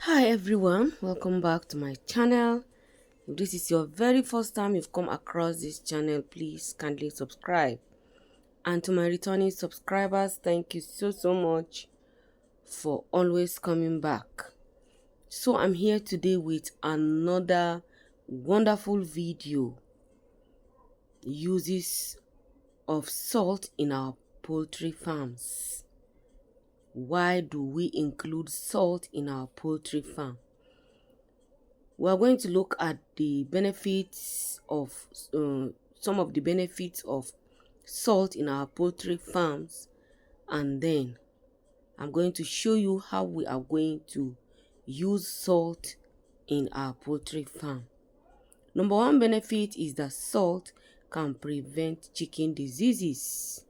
Hi everyone, welcome back to my channel. If this is your very first time you've come across this channel, please kindly subscribe. And to my returning subscribers, thank you so much for always coming back. So I'm here today with another wonderful video. Uses of salt in our poultry farms. Why do we include salt in our poultry farm? We are going to look at the benefits of some of the benefits of salt in our poultry farms, and then I'm going to show you how we are going to use salt in our poultry farm. Number one benefit is that salt can prevent chicken diseases.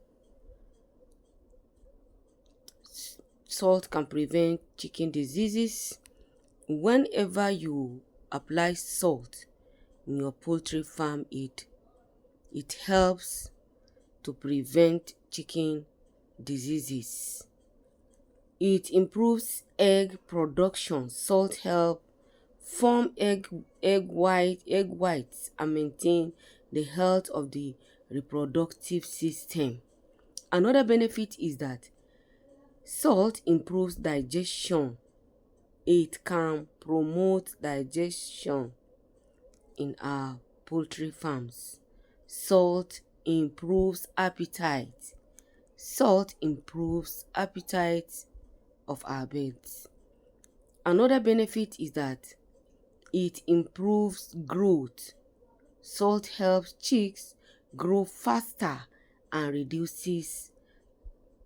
Salt can prevent chicken diseases. Whenever you apply salt in your poultry farm, it helps to prevent chicken diseases. It improves egg production. Salt help form egg whites and maintain the health of the reproductive system. Another benefit is that salt improves digestion. It can promote digestion in our poultry farms. Salt improves appetite. Salt improves appetite of our birds. Another benefit is that it improves growth. Salt helps chicks grow faster and reduces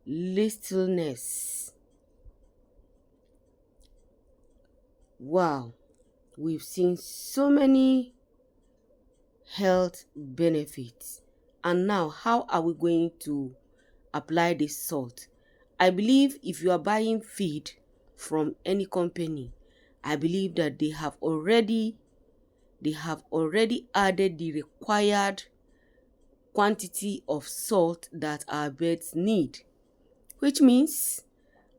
listlessness. Wow, we've seen so many health benefits. And now, how are we going to apply this salt? I believe if you are buying feed from any company, I believe that they have already added the required quantity of salt that our birds need, which means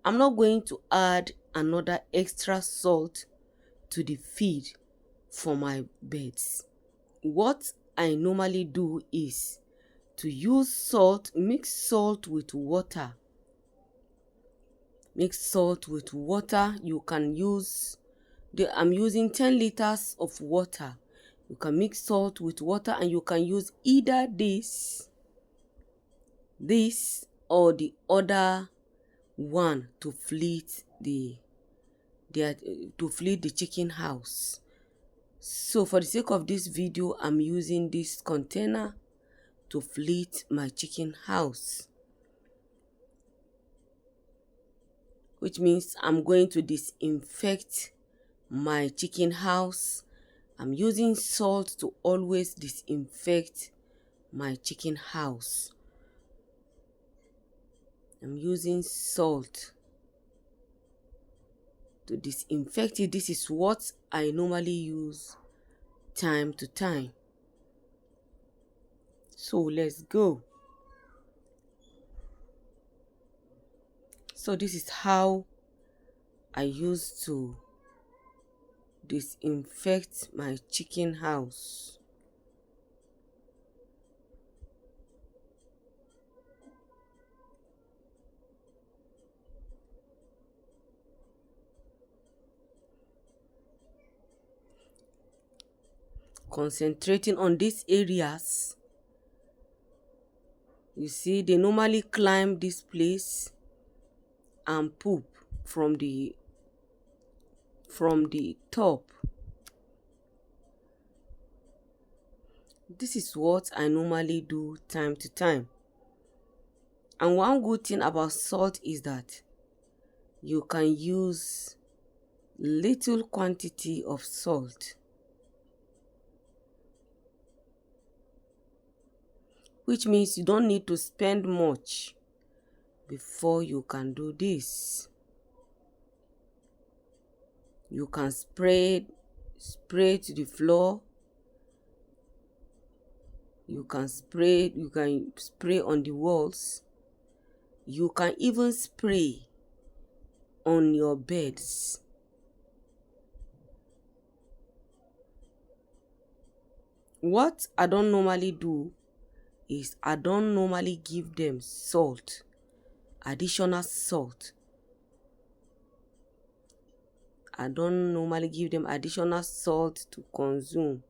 I'm not going to add another extra salt to the feed for my birds. What I normally do is to use salt, mix salt with water. Mix salt with water. You can use, I'm using 10 liters of water. You can mix salt with water and you can use either this or the other one to fleet the chicken house. So for the sake of this video, I'm using this container to fleet my chicken house, which means I'm going to disinfect my chicken house. I'm using salt to always disinfect my chicken house. I'm using salt to disinfect it. This is what I normally use time to time. So let's go. So this is how I used to disinfect my chicken house. Concentrating on these areas. You see, they normally climb this place and poop from the top. This is what I normally do time to time. And one good thing about salt is that you can use little quantity of salt, which means you don't need to spend much before you can do this. You can spray to the floor. You can spray on the walls. You can even spray on your beds. What I don't normally do is I don't normally give them salt, additional salt. I don't normally give them additional salt to consume.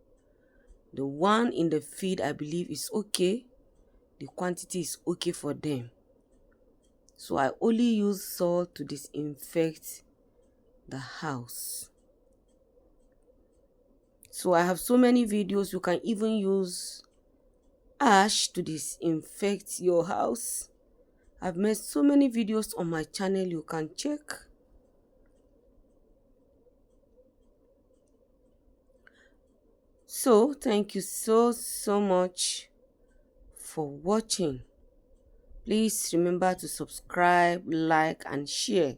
The one in the feed I believe is okay. The quantity is okay for them. So I only use salt to disinfect the house. So I have so many videos. You can even use ash to disinfect your house. I've made so many videos on my channel, you can check. So thank you so much for watching. Please remember to subscribe, like and share.